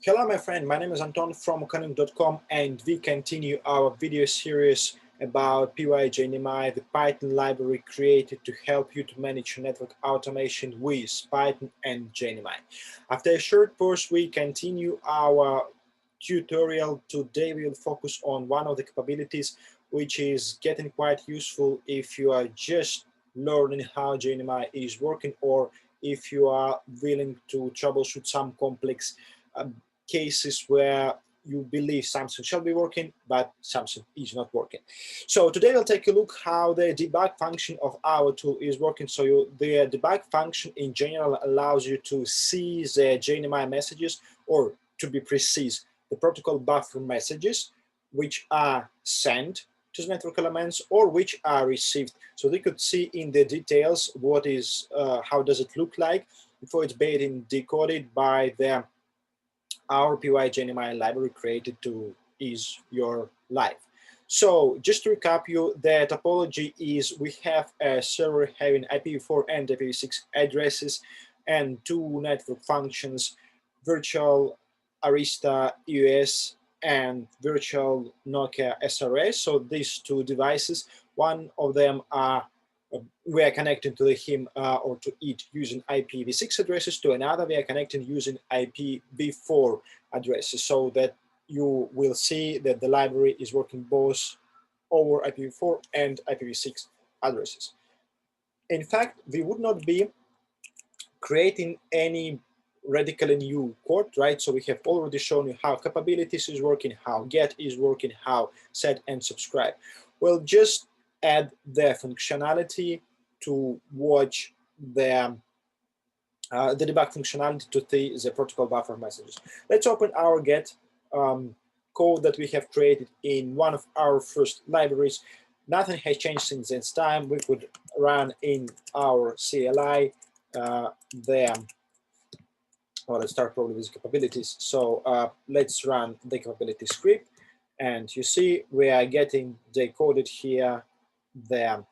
Hello, my friend. My name is Anton from Economic.com, and we continue our video series about pygnmi, the Python library created to help you to manage your network automation with Python and gNMI. After a short pause, we continue our tutorial. Today we will focus on one of the capabilities which is getting quite useful if you are just learning how gNMI is working, or if you are willing to troubleshoot some complex cases where you believe something shall be working, but something is not working. So today we'll take a look how the debug function of our tool is working. So the debug function in general allows you to see the gNMI messages, or to be precise, the protocol buffer messages, which are sent to the network elements or which are received. So they could see in the details what is, how does it look like before it's being decoded by the our pygnmi library created to ease your life. So just to recap you, the topology is we have a server having IPv4 and IPv6 addresses and two network functions, virtual Arista EOS and virtual Nokia SRS. So these two devices, one of them are we are connecting to him or to it using IPv6 addresses, to another we are connecting using IPv4 addresses, so that you will see that the library is working both over IPv4 and IPv6 addresses. In fact, we would not be creating any radically new code, right? So we have already shown you how capabilities is working, how get is working, how set and subscribe. We'll just add the functionality to watch the debug functionality to the protocol buffer messages. Let's open our get code that we have created in one of our first libraries. Nothing has changed since this time. We could run in our CLI well, let's start probably with capabilities. So let's run the capability script. And you see we are getting decoded here the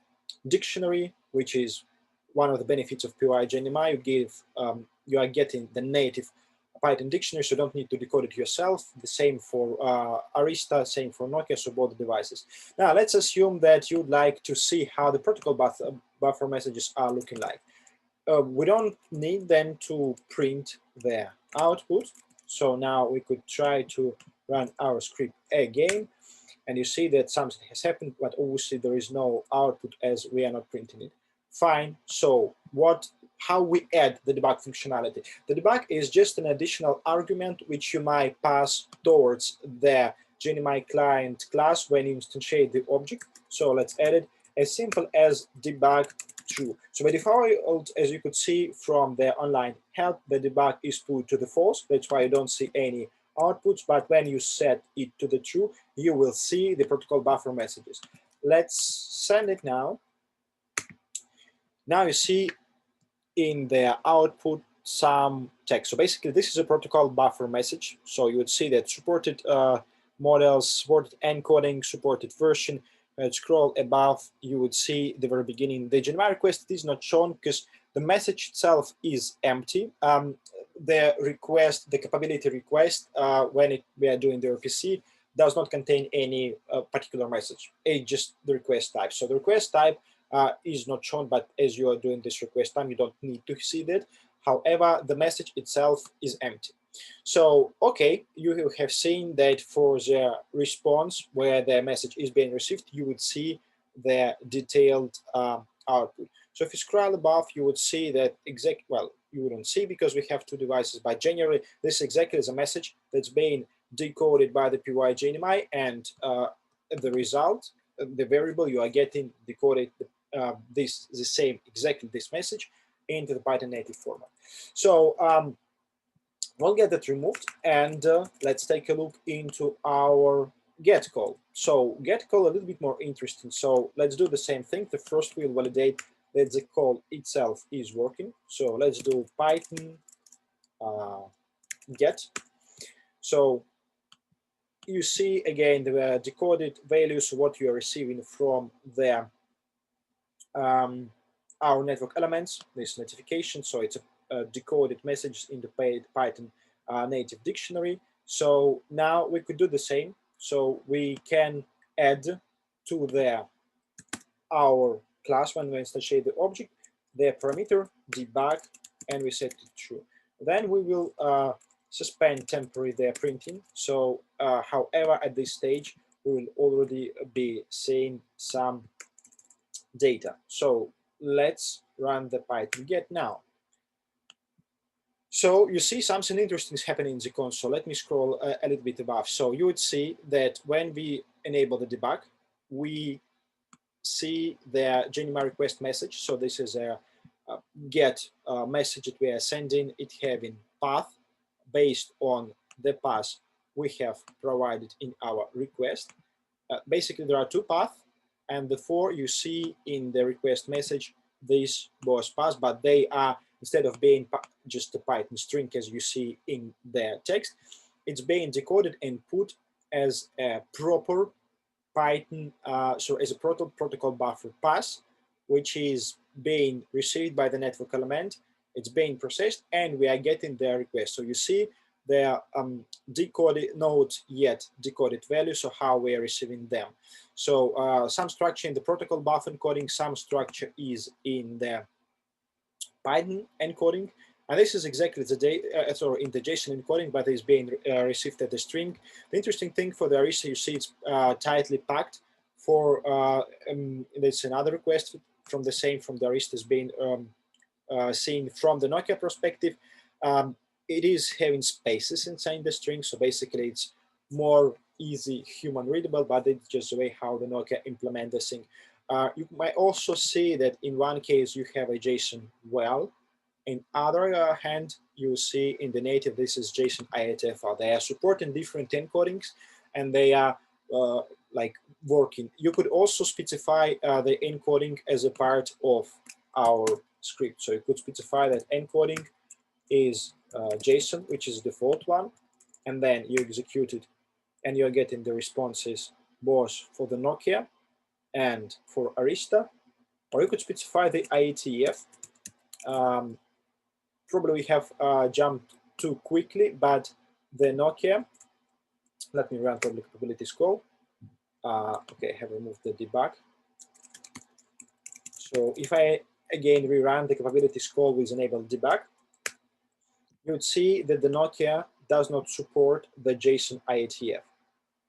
dictionary, which is one of the benefits of pygnmi. You are getting the native Python dictionary, so you don't need to decode it yourself. The same for Arista, same for Nokia, so both devices. Now let's assume that you'd like to see how the protocol buffer messages are looking like. We don't need them to print their output. So now we could try to run our script again. And you see that something has happened, but obviously there is no output as we are not printing it. Fine. So how we add the debug functionality? The debug is just an additional argument which you might pass towards the gNMI client class when you instantiate the object. So let's add it as simple as debug true. So by default, as you could see from the online help, the debug is put to the false. That's why you don't see any outputs. But when you set it to the true, you will see the protocol buffer messages. Let's send it now. Now you see in the output some text. So basically, this is a protocol buffer message. So you would see that supported models, supported encoding, supported version. Scroll above, you would see the very beginning. The gNMI request is not shown because the message itself is empty. The request, the capability request, when we are doing the RPC, does not contain any particular message. It's just the request type. So the request type is not shown, but as you are doing this request time, you don't need to see that. However, the message itself is empty. So, okay, you have seen that for the response where the message is being received, you would see the detailed output. So if you scroll above, you would see that well, you wouldn't see because we have two devices, but generally, this exactly is a message that's being decoded by the pygnmi, and the result, the variable you are getting decoded exactly this message into the Python native format. So we'll get that removed, and let's take a look into our get call. So get call a little bit more interesting. So let's do the same thing. The first we'll validate that the call itself is working. So let's do Python get. So you see again the decoded values, what you are receiving from the our network elements, this notification. So it's a decoded message in the Python native dictionary. So now we could do the same. So we can add to our class when we instantiate the object, the parameter debug, and we set it true. Then we will suspend temporarily the printing. So however, at this stage, we will already be seeing some data. So let's run the Python get now. So you see something interesting is happening in the console. Let me scroll a little bit above. So you would see that when we enable the debug, we see the gNMI request message. So this is a get message that we are sending. It having path based on the path we have provided in our request. Basically, there are two paths, and the four you see in the request message, these both paths, but they are, instead of being just a Python string as you see in the text, it's being decoded and put as a proper Python, so as a protocol buffer pass, which is being received by the network element, it's being processed, and we are getting the request. So you see the decoded, not yet decoded value, so how we are receiving them. So some structure in the protocol buffer encoding, some structure is in the Python encoding, and this is exactly the sorry, in the JSON encoding, but it's being received as a string. The interesting thing for the Arista, you see it's tightly packed. For there's another request from the same from the Arista is being seen from the Nokia perspective. It is having spaces inside the string, so basically it's more easy human readable, but it's just the way how the Nokia implement this thing. You might also see that in one case you have a JSON well. In other hand, you see in the native this is JSON IATF. They are supporting different encodings, and they are like working. You could also specify the encoding as a part of our script. So you could specify that encoding is JSON, which is the default one, and then you execute it, and you're getting the responses both for the Nokia and for Arista. Or you could specify the IETF. Probably we have jumped too quickly, but the Nokia, let me run public capabilities call. Okay, I have removed the debug. So if I again rerun the capabilities call with enabled debug, you would see that the Nokia does not support the JSON IETF,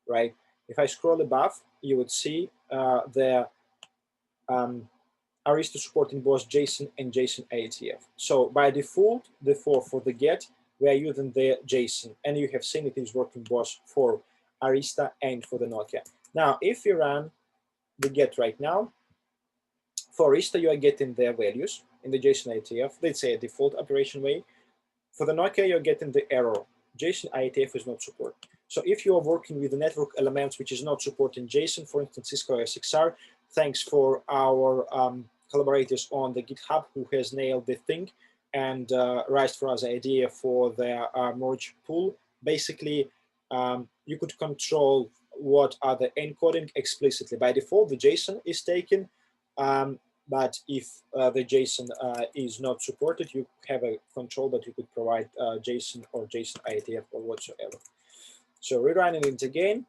right? If I scroll above, you would see the Arista supporting both JSON and JSON IETF. So by default, for the get, we are using the JSON, and you have seen it is working both for Arista and for the Nokia. Now, if you run the get right now, for Arista, you are getting their values in the JSON IETF. Let's say a default operation way. For the Nokia, you're getting the error. JSON IETF is not supported. So if you are working with the network elements which is not supporting JSON, for instance, Cisco SXR, thanks for our collaborators on the GitHub who has nailed the thing and raised for us the idea for the merge pool. Basically, you could control what are the encoding explicitly. By default, the JSON is taken. But if the JSON is not supported, you have a control that you could provide JSON or JSON IETF or whatsoever. So rerunning it again,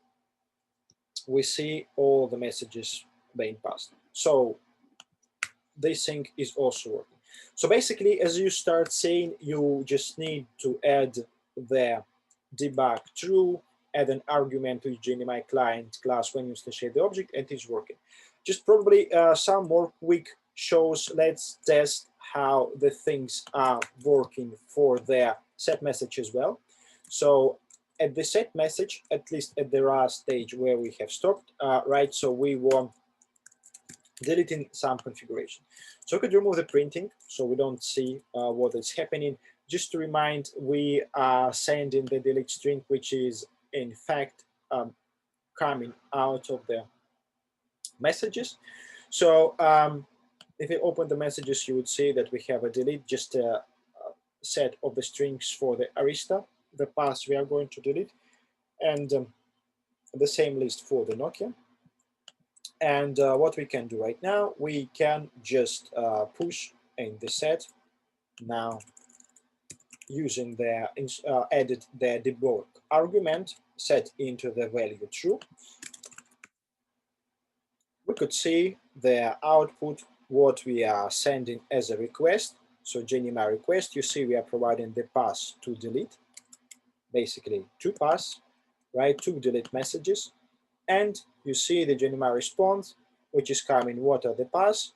we see all the messages being passed. So this thing is also working. So basically, as you start seeing, you just need to add the debug true, add an argument to gNMI client class when you instantiate the object, and it's working. Just probably some more quick shows. Let's test how the things are working for the set message as well. So at the set message, at least at the raw stage where we have stopped, right? So we want deleting some configuration. So we could remove the printing so we don't see what is happening. Just to remind, we are sending the delete string, which is in fact coming out of the messages. So if you open the messages, you would see that we have a delete, just a set of the strings for the Arista, the paths we are going to delete, and the same list for the Nokia. And what we can do right now, we can just push in the set now using their added their debug argument set into the value true, we could see the output, what we are sending as a request. So gNMI request, you see we are providing the pass to delete, basically to pass, right, to delete messages. And you see the gNMI response, which is coming, what are the pass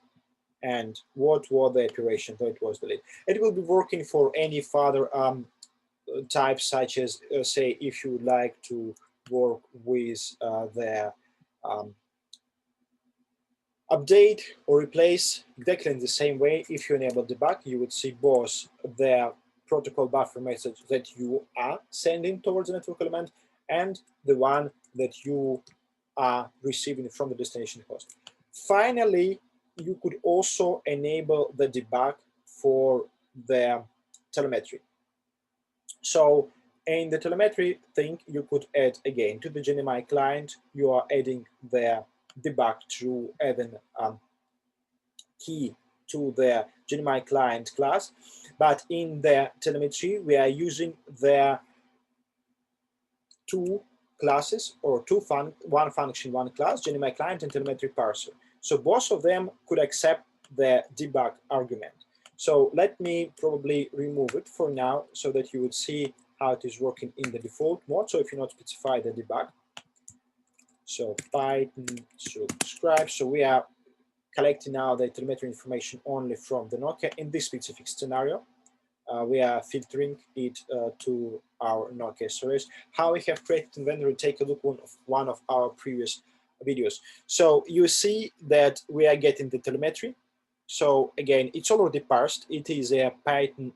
and what were the operation that it was delete. It will be working for any further types, such as say if you would like to work with the update or replace exactly in the same way. If you enable debug, you would see both the protocol buffer message that you are sending towards the network element and the one that you are receiving from the destination host. Finally, you could also enable the debug for the telemetry. So in the telemetry thing, you could add again to the gNMI client, you are adding the debug through adding key to the gNMI client class. But in the telemetry, we are using the two classes or one function, one class, gNMI client and telemetry parser. So both of them could accept the debug argument. So let me probably remove it for now so that you would see how it is working in the default mode. So if you not specify the debug, so Python subscribe. So we are collecting now the telemetry information only from the Nokia in this specific scenario. We are filtering it to our Nokia service. How we have created inventory, take a look one of our previous videos. So you see that we are getting the telemetry. So again, it's already parsed. It is a Python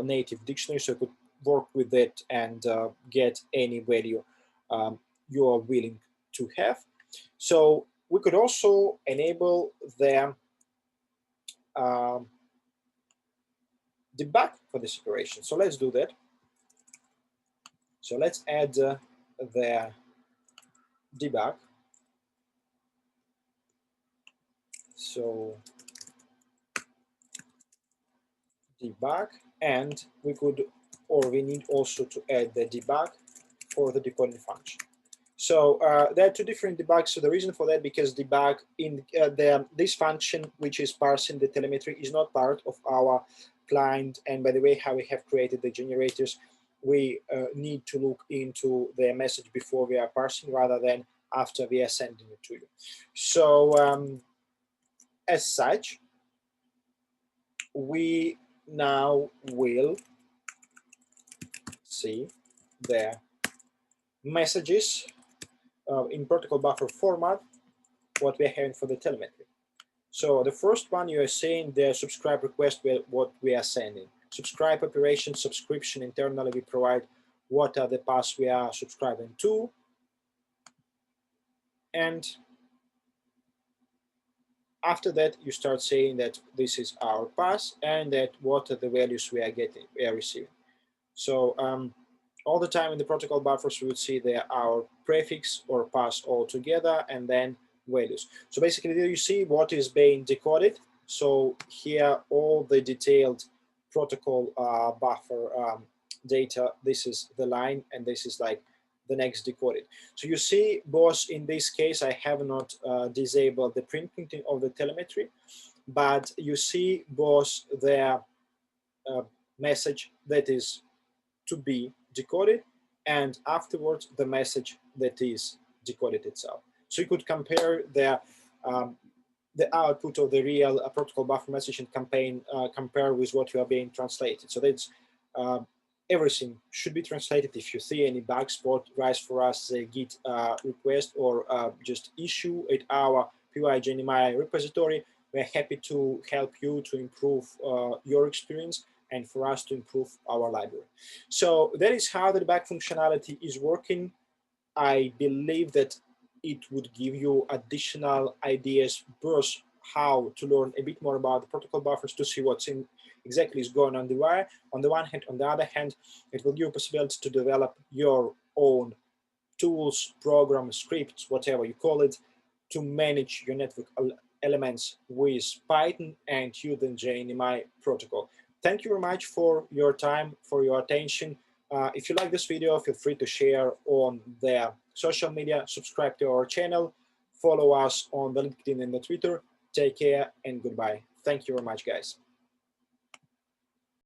native dictionary, so you could work with it and get any value you are willing to have. So we could also enable the debug for this operation. So let's do that. So let's add the debug. So debug, and we could, or we need also to add the debug for the decoding function. So there are two different debugs. So the reason for that, because debug in this function, which is parsing the telemetry, is not part of our client. And by the way, how we have created the generators, we need to look into the message before we are parsing rather than after we are sending it to you. So as such, we now will see the messages in protocol buffer format, what we're having for the telemetry. So the first one, you are saying the subscribe request, what we are sending. Subscribe operation, subscription, internally we provide what are the paths we are subscribing to. And after that, you start saying that this is our path and that what are the values we are getting, we are receiving. So all the time in the protocol buffers, we would see our prefix or pass all together and then values. So basically, there you see what is being decoded. So here, all the detailed protocol buffer data, this is the line, and this is like the next decoded. So you see, both in this case, I have not disabled the printing of the telemetry, but you see both the message that is to be decoded and afterwards the message that is decoded itself. So you could compare the output of the real protocol buffer message and compare with what you are being translated. So that's everything should be translated. If you see any bug spot, rise for us a Git request or just issue at our pygnmi repository. We're happy to help you to improve your experience and for us to improve our library. So that is how the debug functionality is working. I believe that it would give you additional ideas, both how to learn a bit more about the protocol buffers to see what's exactly is going on the wire. On the one hand, on the other hand, it will give you a possibility to develop your own tools, programs, scripts, whatever you call it, to manage your network elements with Python and use the gNMI protocol. Thank you very much for your time, for your attention. If you like this video, feel free to share on the social media, subscribe to our channel, follow us on the LinkedIn and the Twitter. Take care and goodbye. Thank you very much, guys.